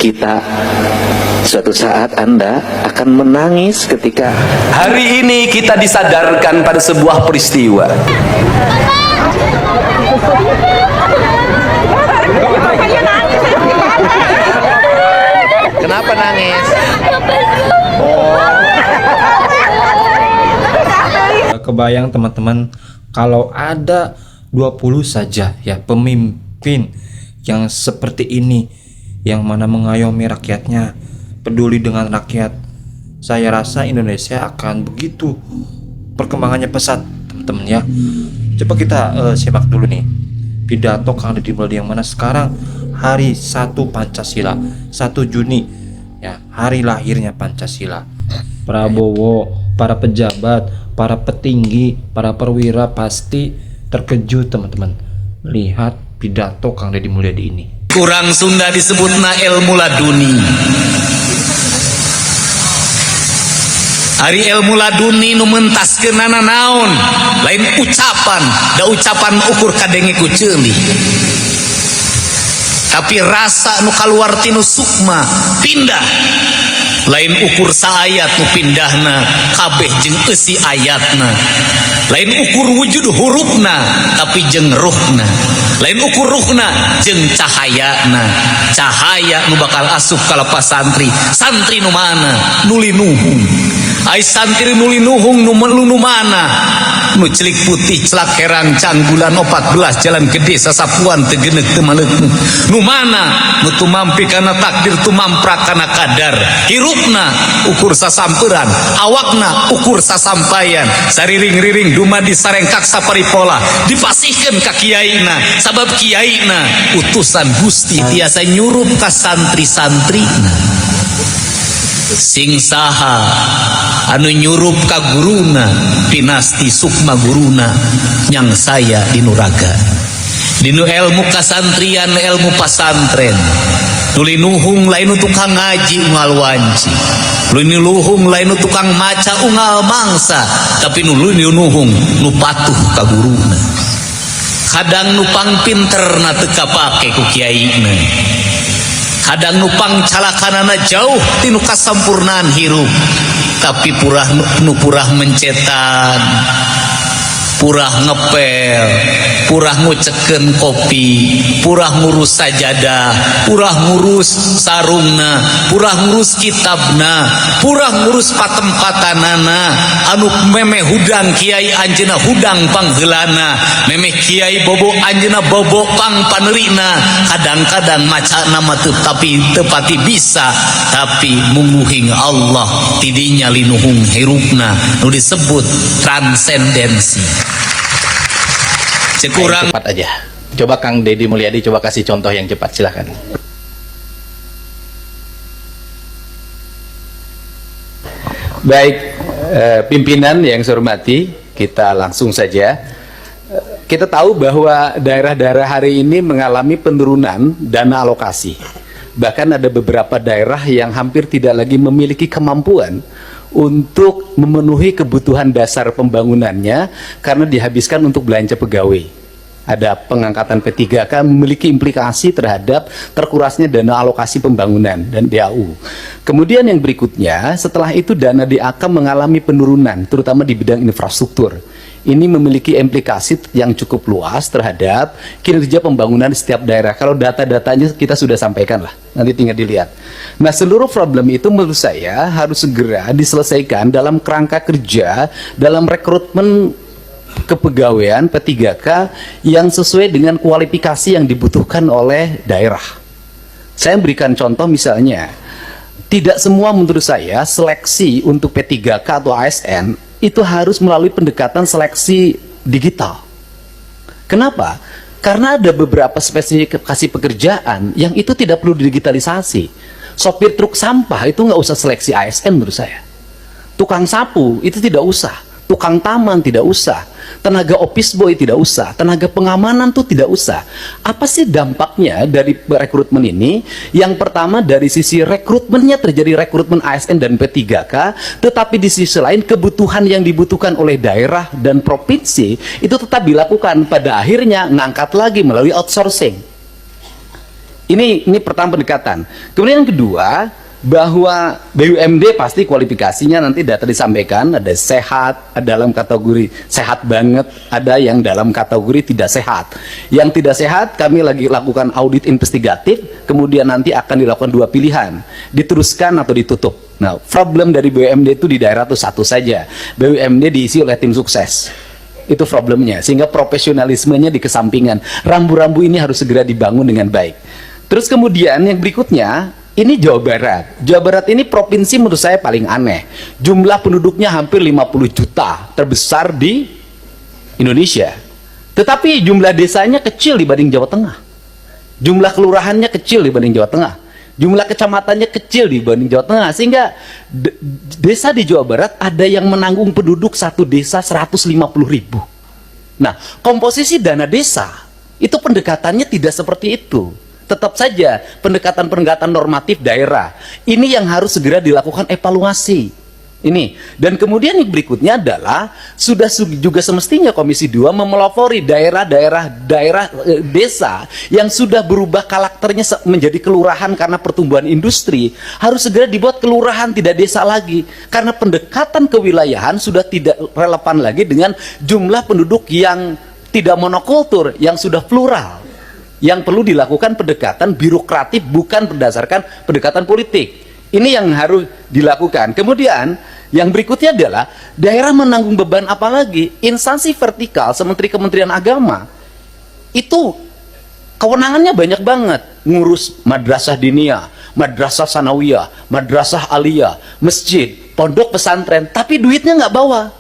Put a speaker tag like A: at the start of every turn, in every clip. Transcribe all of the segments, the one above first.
A: kita. Suatu saat Anda akan menangis ketika
B: hari ini kita disadarkan pada sebuah peristiwa.
A: Kenapa nangis?
C: Kebayang teman-teman, kalau ada 20 saja ya pemimpin yang seperti ini, yang mana mengayomi rakyatnya, peduli dengan rakyat, saya rasa Indonesia akan begitu perkembangannya pesat teman-teman ya. Coba kita simak dulu nih pidato Kang Deddy Mulyadi, yang mana sekarang hari 1 Pancasila, 1 Juni ya, hari lahirnya Pancasila. Prabowo, para pejabat, para petinggi, para perwira pasti terkejut teman-teman melihat pidato Kang Deddy Mulyadi ini.
D: Kurang Sunda disebutna ilmu laduni. Ari ilmu laduni nu mentaskeunana naon, lain ucapan, da ucapan ukur kadenge ku ceulih. Tapi rasa nu kaluar tinu sukma pindah. Lain ukur saayat nu pindahna kabeh jeung eusi ayatna. Lain ukur wujud hurufna tapi jeung ruhna. Lain ukur ruhna jeung cahayana. Cahaya nu bakal asup ka lapas santri. Santri nu mana? Nuli nuhung. Ai santri nuli nuhung nu mana? Nu celik putih celak herang canggulan 14 jalan gede sasapuan teu geuneuh teu maleuk. Nu mana? Nu tumampi kana takdir tumamprak kana kadar. Hirupna ukur sasamperan, awakna ukur sasampaian. Sariring-riring dumadi sarengkak saparipola dipasihkeun ka kiyaina, sabab kiyaina utusan Gusti tiasa nyurup ka santri-santrina. Sing saha anu nyurup ka guruna pinasti sukma guruna nyang saya dinuraga dinu ilmu kasantrian ilmu pasantren. Nuli nuhung lain tukang ngaji ungal wanci, nuli nuhung lain tukang maca ungal mangsa, tapi nuli nuhung nu patuh ka guruna. Kadang nupang pinterna teu kapake ku kiyaina, kadang nupang calakanana jauh tinu kasampurnaan hirup, tapi purah mencetan, purah ngepel, purah ngucekeun kopi, purah ngurus sajadah, purah ngurus sarungna, purah ngurus kitabna, purah ngurus patempatanana, anu memeh hudang kiai anjeunna hudang pangheulana, memeh kiai bobo anjeunna bobo pang paneurina. Kadang-kadang macana mah tapi teu pati bisa, tapi mungguhing Allah tidinya linuhung hirupna nu disebut transendensi.
A: kurang cepat aja. Coba Kang Deddy Mulyadi coba kasih contoh yang cepat, silahkan. Baik, pimpinan yang saya hormati, kita langsung saja. Kita tahu bahwa daerah-daerah hari ini mengalami penurunan dana alokasi. Bahkan ada beberapa daerah yang hampir tidak lagi memiliki kemampuan untuk memenuhi kebutuhan dasar pembangunannya karena dihabiskan untuk belanja pegawai. Ada pengangkatan P3K memiliki implikasi terhadap terkurasnya dana alokasi pembangunan dan DAU. Kemudian yang berikutnya, setelah itu dana DAK mengalami penurunan terutama di bidang infrastruktur. Ini memiliki implikasi yang cukup luas terhadap kinerja pembangunan di setiap daerah. Kalau data-datanya kita sudah sampaikan lah, nanti tinggal dilihat. Nah, seluruh problem itu menurut saya harus segera diselesaikan dalam kerangka kerja, dalam rekrutmen kepegawaian P3K yang sesuai dengan kualifikasi yang dibutuhkan oleh daerah. Saya berikan contoh misalnya, tidak semua menurut saya seleksi untuk P3K atau ASN itu harus melalui pendekatan seleksi digital. Kenapa? Karena ada beberapa spesifikasi pekerjaan yang itu tidak perlu digitalisasi. Sopir truk sampah itu nggak usah seleksi ASN menurut saya. Tukang sapu itu tidak usah. Tukang taman tidak usah. Tenaga office boy tidak usah. Tenaga pengamanan tuh tidak usah. Apa sih dampaknya dari rekrutmen ini? Yang pertama, dari sisi rekrutmennya terjadi rekrutmen ASN dan P3K, tetapi di sisi lain kebutuhan yang dibutuhkan oleh daerah dan provinsi itu tetap dilakukan. Pada akhirnya ngangkat lagi melalui outsourcing. Ini pertama pendekatan. Kemudian yang kedua, bahwa BUMD pasti kualifikasinya nanti data disampaikan, ada sehat, ada dalam kategori sehat banget, ada yang dalam kategori tidak sehat. Yang tidak sehat kami lagi lakukan audit investigatif, kemudian nanti akan dilakukan 2 pilihan, diteruskan atau ditutup. Nah, problem dari BUMD itu di daerah itu satu saja, BUMD diisi oleh tim sukses. Itu problemnya, sehingga profesionalismenya dikesampingkan. Rambu-rambu ini harus segera dibangun dengan baik. Terus kemudian yang berikutnya, ini Jawa Barat. Jawa Barat ini provinsi menurut saya paling aneh. Jumlah penduduknya hampir 50 juta, terbesar di Indonesia. Tetapi jumlah desanya kecil dibanding Jawa Tengah. Jumlah kelurahannya kecil dibanding Jawa Tengah. Jumlah kecamatannya kecil dibanding Jawa Tengah. Sehingga desa di Jawa Barat ada yang menanggung penduduk satu desa 150.000. Nah, komposisi dana desa itu pendekatannya tidak seperti itu. Tetap saja pendekatan-pendekatan normatif daerah ini yang harus segera dilakukan evaluasi ini. Dan kemudian yang berikutnya adalah sudah juga semestinya Komisi 2 memelopori daerah desa yang sudah berubah karakternya menjadi kelurahan karena pertumbuhan industri, harus segera dibuat kelurahan tidak desa lagi, karena pendekatan kewilayahan sudah tidak relevan lagi dengan jumlah penduduk yang tidak monokultur, yang sudah plural. Yang perlu dilakukan pendekatan birokratif, bukan berdasarkan pendekatan politik. Ini yang harus dilakukan. Kemudian yang berikutnya adalah daerah menanggung beban apa lagi? Instansi vertikal seperti Kementerian Agama itu kewenangannya banyak banget, ngurus madrasah diniyah, madrasah sanawiyah, madrasah aliyah, masjid, pondok pesantren, tapi duitnya nggak bawa.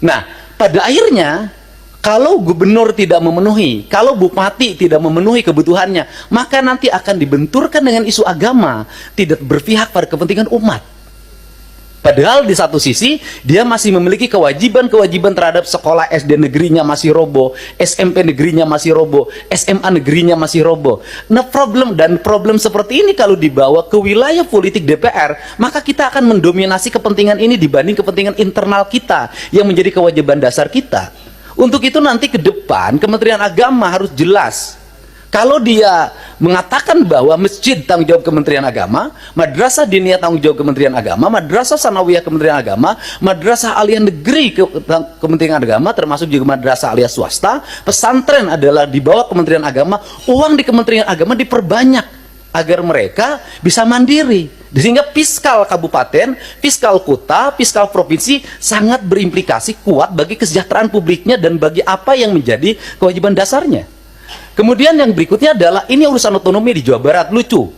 A: Nah, pada akhirnya kalau gubernur tidak memenuhi, kalau bupati tidak memenuhi kebutuhannya, maka nanti akan dibenturkan dengan isu agama, tidak berpihak pada kepentingan umat. Padahal di satu sisi, dia masih memiliki kewajiban-kewajiban terhadap sekolah SD negerinya masih roboh, SMP negerinya masih roboh, SMA negerinya masih roboh. Nah, problem seperti ini kalau dibawa ke wilayah politik DPR, maka kita akan mendominasi kepentingan ini dibanding kepentingan internal kita, yang menjadi kewajiban dasar kita. Untuk itu nanti ke depan Kementerian Agama harus jelas. Kalau dia mengatakan bahwa masjid tanggung jawab Kementerian Agama, madrasah diniyah tanggung jawab Kementerian Agama, madrasah sanawiyah Kementerian Agama, madrasah aliyah negeri Kementerian Agama, termasuk juga madrasah aliyah swasta, pesantren adalah di bawah Kementerian Agama, uang di Kementerian Agama diperbanyak agar mereka bisa mandiri. Sehingga fiskal kabupaten, fiskal kota, fiskal provinsi sangat berimplikasi kuat bagi kesejahteraan publiknya dan bagi apa yang menjadi kewajiban dasarnya. Kemudian yang berikutnya adalah ini urusan otonomi di Jawa Barat. Lucu,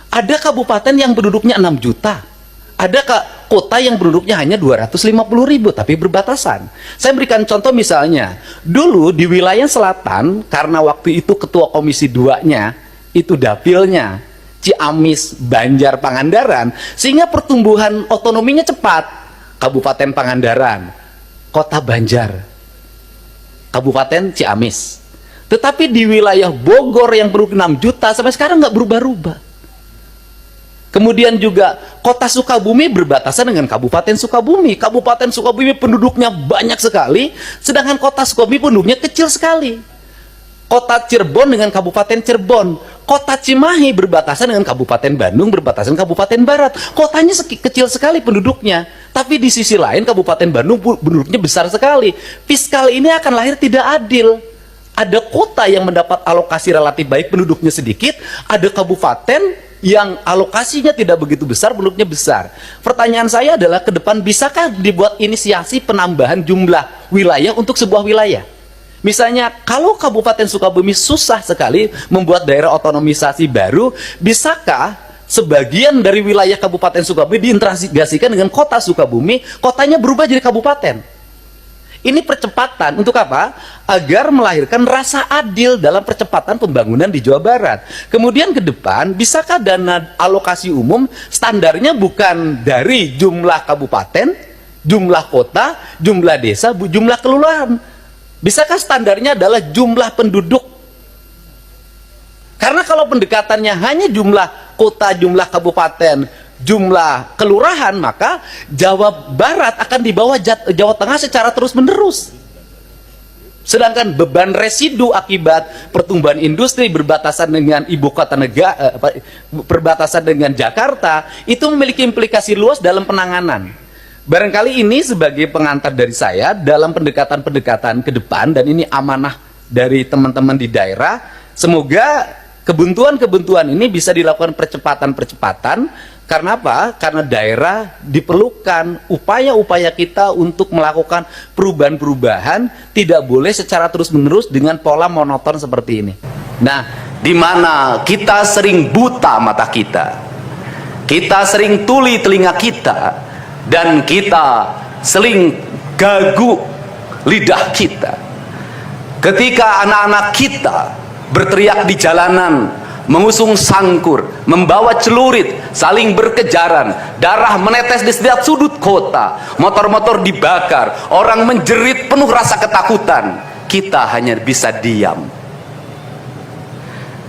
A: ada kabupaten yang penduduknya 6 juta, ada kota yang penduduknya hanya 250.000 tapi berbatasan. Saya berikan contoh misalnya, dulu di wilayah selatan, karena waktu itu ketua Komisi 2-nya itu dapilnya Ciamis, Banjar, Pangandaran, sehingga pertumbuhan otonominya cepat. Kabupaten Pangandaran, Kota Banjar, Kabupaten Ciamis. Tetapi di wilayah Bogor yang penduduk 6 juta sampai sekarang nggak berubah-ubah. Kemudian juga Kota Sukabumi berbatasan dengan Kabupaten Sukabumi. Kabupaten Sukabumi penduduknya banyak sekali, sedangkan Kota Sukabumi penduduknya kecil sekali. Kota Cirebon dengan Kabupaten Cirebon, Kota Cimahi berbatasan dengan Kabupaten Bandung, berbatasan Kabupaten Barat. Kotanya kecil sekali penduduknya, tapi di sisi lain Kabupaten Bandung penduduknya besar sekali. Fiskal ini akan lahir tidak adil. Ada kota yang mendapat alokasi relatif baik, penduduknya sedikit, ada kabupaten yang alokasinya tidak begitu besar, penduduknya besar. Pertanyaan saya adalah ke depan bisakah dibuat inisiasi penambahan jumlah wilayah untuk sebuah wilayah? Misalnya, kalau Kabupaten Sukabumi susah sekali membuat daerah otonomisasi baru, bisakah sebagian dari wilayah Kabupaten Sukabumi diintegrasikan dengan Kota Sukabumi, kotanya berubah jadi kabupaten? Ini percepatan untuk apa? Agar melahirkan rasa adil dalam percepatan pembangunan di Jawa Barat. Kemudian ke depan, bisakah dana alokasi umum standarnya bukan dari jumlah kabupaten, jumlah kota, jumlah desa, jumlah kelurahan? Bisakah standarnya adalah jumlah penduduk? Karena kalau pendekatannya hanya jumlah kota, jumlah kabupaten, jumlah kelurahan, maka Jawa Barat akan di bawah Jawa Tengah secara terus-menerus. Sedangkan beban residu akibat pertumbuhan industri berbatasan dengan ibu kota negara, berbatasan dengan Jakarta, itu memiliki implikasi luas dalam penanganan. Barangkali ini sebagai pengantar dari saya dalam pendekatan-pendekatan ke depan, dan ini amanah dari teman-teman di daerah. Semoga kebuntuan-kebuntuan ini bisa dilakukan percepatan-percepatan. Karena apa? Karena daerah diperlukan upaya-upaya kita untuk melakukan perubahan-perubahan, tidak boleh secara terus-menerus dengan pola monoton seperti ini.
B: Nah, di mana kita sering buta mata kita sering tuli telinga kita, dan kita sering gagu lidah kita. Ketika anak-anak kita berteriak di jalanan, mengusung sangkur, membawa celurit, saling berkejaran, darah menetes di setiap sudut kota, motor-motor dibakar, orang menjerit penuh rasa ketakutan, kita hanya bisa diam.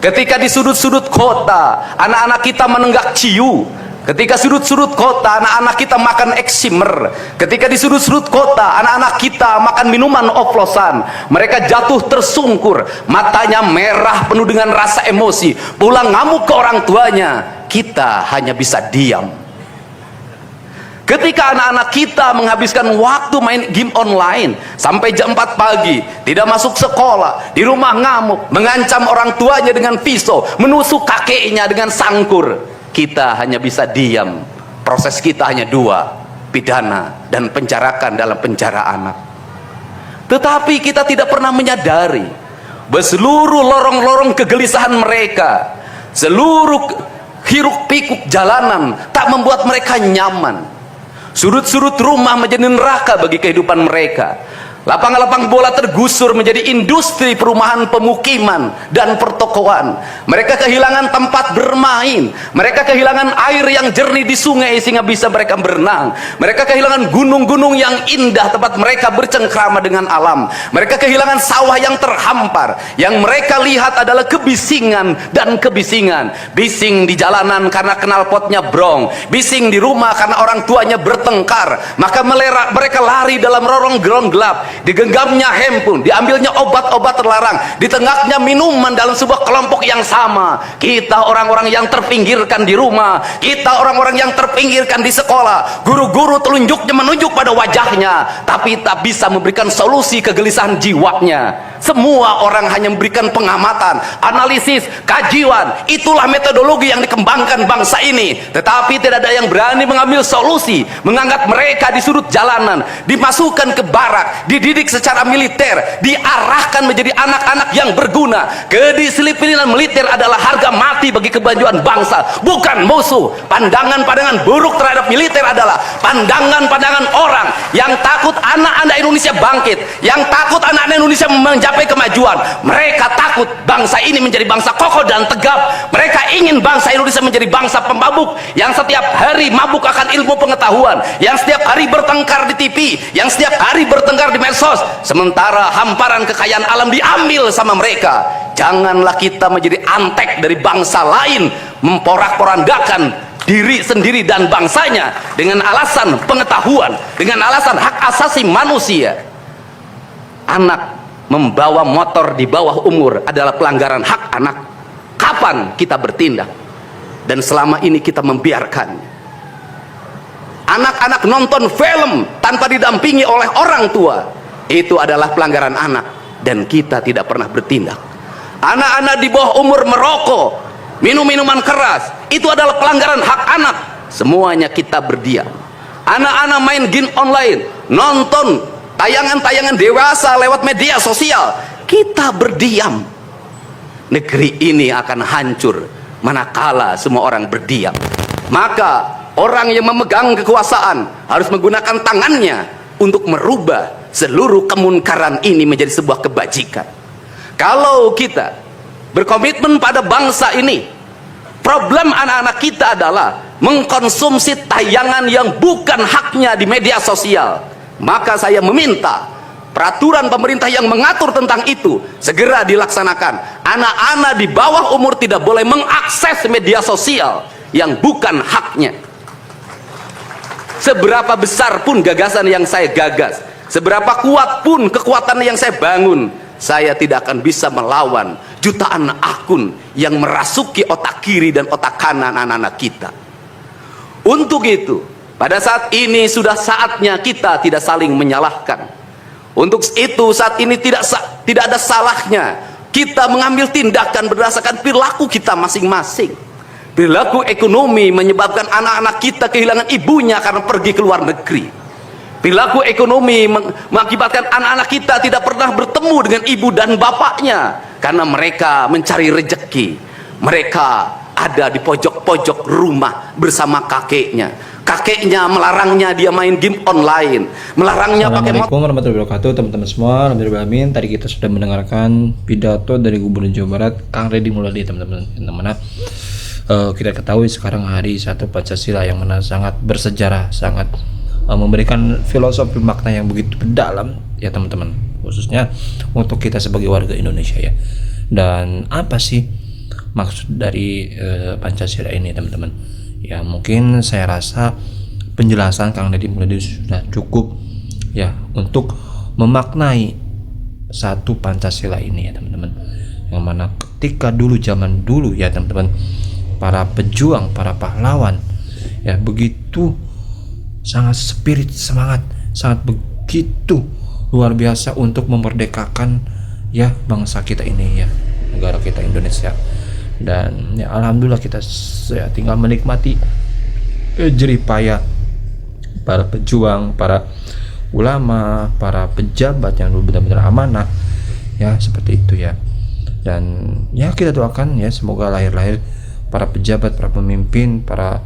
B: Ketika di sudut-sudut kota anak-anak kita menenggak ciu, ketika sudut-sudut kota anak-anak kita makan eksimer, ketika di sudut-sudut kota anak-anak kita makan minuman oplosan, mereka jatuh tersungkur, matanya merah penuh dengan rasa emosi, pulang ngamuk ke orang tuanya, kita hanya bisa diam. Ketika anak-anak kita menghabiskan waktu main game online sampai jam 4 pagi, tidak masuk sekolah, di rumah ngamuk, mengancam orang tuanya dengan pisau, menusuk kakeknya dengan sangkur, kita hanya bisa diam. Proses kita hanya dua, pidana dan penjarakan dalam penjara anak. Tetapi kita tidak pernah menyadari bahwa seluruh lorong-lorong kegelisahan mereka, seluruh hiruk pikuk jalanan tak membuat mereka nyaman. Sudut-sudut rumah menjadi neraka bagi kehidupan mereka. Lapang-lapang bola tergusur menjadi industri perumahan, pemukiman, dan pertokoan. Mereka kehilangan tempat bermain. Mereka kehilangan air yang jernih di sungai sehingga bisa mereka berenang. Mereka kehilangan gunung-gunung yang indah tempat mereka bercengkrama dengan alam. Mereka kehilangan sawah yang terhampar. Yang mereka lihat adalah kebisingan dan kebisingan. Bising di jalanan karena knalpotnya brong. Bising di rumah karena orang tuanya bertengkar. Maka mereka lari dalam lorong-lorong gelap. Digenggamnya handphone, diambilnya obat-obat terlarang, ditenggaknya minuman dalam sebuah kelompok yang sama. Kita orang-orang yang terpinggirkan di rumah, kita orang-orang yang terpinggirkan di sekolah, guru-guru telunjuknya menunjuk pada wajahnya, tapi tak bisa memberikan solusi kegelisahan jiwanya. Semua orang hanya memberikan pengamatan, analisis, kajian. Itulah metodologi yang dikembangkan bangsa ini. Tetapi tidak ada yang berani mengambil solusi, mengangkat mereka di sudut jalanan, dimasukkan ke barak, dididik secara militer, diarahkan menjadi anak-anak yang berguna. Kedisiplinan militer adalah harga mati bagi kemajuan bangsa, bukan musuh. Pandangan-pandangan buruk terhadap militer adalah pandangan-pandangan orang yang takut anak-anak Indonesia bangkit, yang takut anak-anak Indonesia mencapai kemajuan. Mereka takut bangsa ini menjadi bangsa kokoh dan tegap. Mereka ingin bangsa Indonesia menjadi bangsa pemabuk yang setiap hari mabuk akan ilmu pengetahuan, yang setiap hari bertengkar di TV, yang setiap hari bertengkar di medsos, sementara hamparan kekayaan alam diambil sama mereka. Janganlah kita menjadi antek dari bangsa lain, memporak-porandakan diri sendiri dan bangsanya dengan alasan pengetahuan, dengan alasan hak asasi manusia. Anak membawa motor di bawah umur adalah pelanggaran hak anak. Kapan kita bertindak? Dan selama ini kita membiarkan anak-anak nonton film tanpa didampingi oleh orang tua. Itu adalah pelanggaran anak, dan kita tidak pernah bertindak. Anak-anak di bawah umur merokok, minum minuman keras, itu adalah pelanggaran hak anak. Semuanya kita berdiam. Anak-anak main game online, nonton tayangan-tayangan dewasa lewat media sosial, kita berdiam. Negeri ini akan hancur manakala semua orang berdiam. Maka orang yang memegang kekuasaan harus menggunakan tangannya untuk merubah seluruh kemunkaran ini menjadi sebuah kebajikan. Kalau kita berkomitmen pada bangsa ini, problem anak-anak kita adalah mengkonsumsi tayangan yang bukan haknya di media sosial. Maka saya meminta peraturan pemerintah yang mengatur tentang itu segera dilaksanakan. Anak-anak di bawah umur tidak boleh mengakses media sosial yang bukan haknya. Seberapa besar pun gagasan yang saya gagas, seberapa kuat pun kekuatan yang saya bangun, saya tidak akan bisa melawan jutaan akun yang merasuki otak kiri dan otak kanan anak-anak kita. Untuk itu, pada saat ini sudah saatnya kita tidak saling menyalahkan. Untuk itu saat ini tidak ada salahnya kita mengambil tindakan berdasarkan perilaku kita masing-masing. Perilaku ekonomi menyebabkan anak-anak kita kehilangan ibunya karena pergi ke luar negeri. Perilaku ekonomi mengakibatkan anak-anak kita tidak pernah bertemu dengan ibu dan bapaknya karena mereka mencari rejeki. Mereka ada di pojok-pojok rumah bersama kakeknya. Kakeknya melarangnya dia main game online, melarangnya pakai motor.
C: Assalamualaikum warahmatullahi wabarakatuh, teman-teman semua. Alhamdulillah, tadi kita sudah mendengarkan pidato dari Gubernur Jawa Barat Kang Deddy Mulyadi, teman-teman. Yang mana kita ketahui sekarang hari 1 Pancasila yang mana sangat bersejarah, sangat memberikan filosofi makna yang begitu dalam ya teman-teman, khususnya untuk kita sebagai warga Indonesia ya. Dan apa sih maksud dari Pancasila ini teman-teman? Ya mungkin saya rasa penjelasan Kang Deddy Mulyadi sudah cukup ya untuk memaknai 1 Pancasila ini ya teman-teman. Yang mana ketika dulu zaman dulu ya teman-teman, para pejuang, para pahlawan ya begitu sangat spirit, semangat, sangat begitu luar biasa untuk memerdekakan ya bangsa kita ini ya, negara kita Indonesia. Dan ya alhamdulillah kita ya tinggal menikmati jerih payah para pejuang, para ulama, para pejabat yang dulu benar-benar amanah ya, seperti itu ya. Dan ya kita doakan ya semoga lahir-lahir para pejabat, para pemimpin, para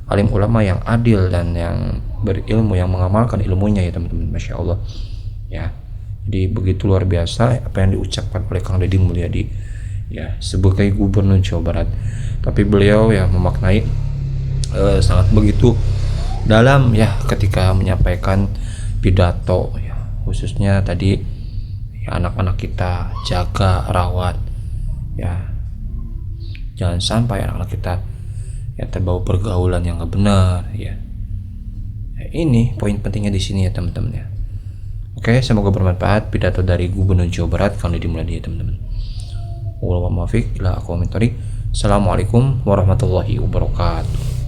C: alim ulama yang adil dan yang berilmu, yang mengamalkan ilmunya ya teman-teman. Masya Allah ya. Jadi begitu luar biasa apa yang diucapkan oleh Kang Deddy Mulyadi ya sebagai Gubernur Jawa Barat. Tapi beliau ya memaknai sangat begitu dalam ya ketika menyampaikan pidato ya, khususnya tadi ya, anak-anak kita jaga, rawat ya, jangan sampai anak-anak kita ya terbawa pergaulan yang gak benar ya. Ini poin pentingnya di sini ya teman-teman ya. Oke, semoga bermanfaat pidato dari Gubernur Jawa Barat Kang Deddy Mulyadi ya teman-teman. Assalamualaikum warahmatullahi wabarakatuh.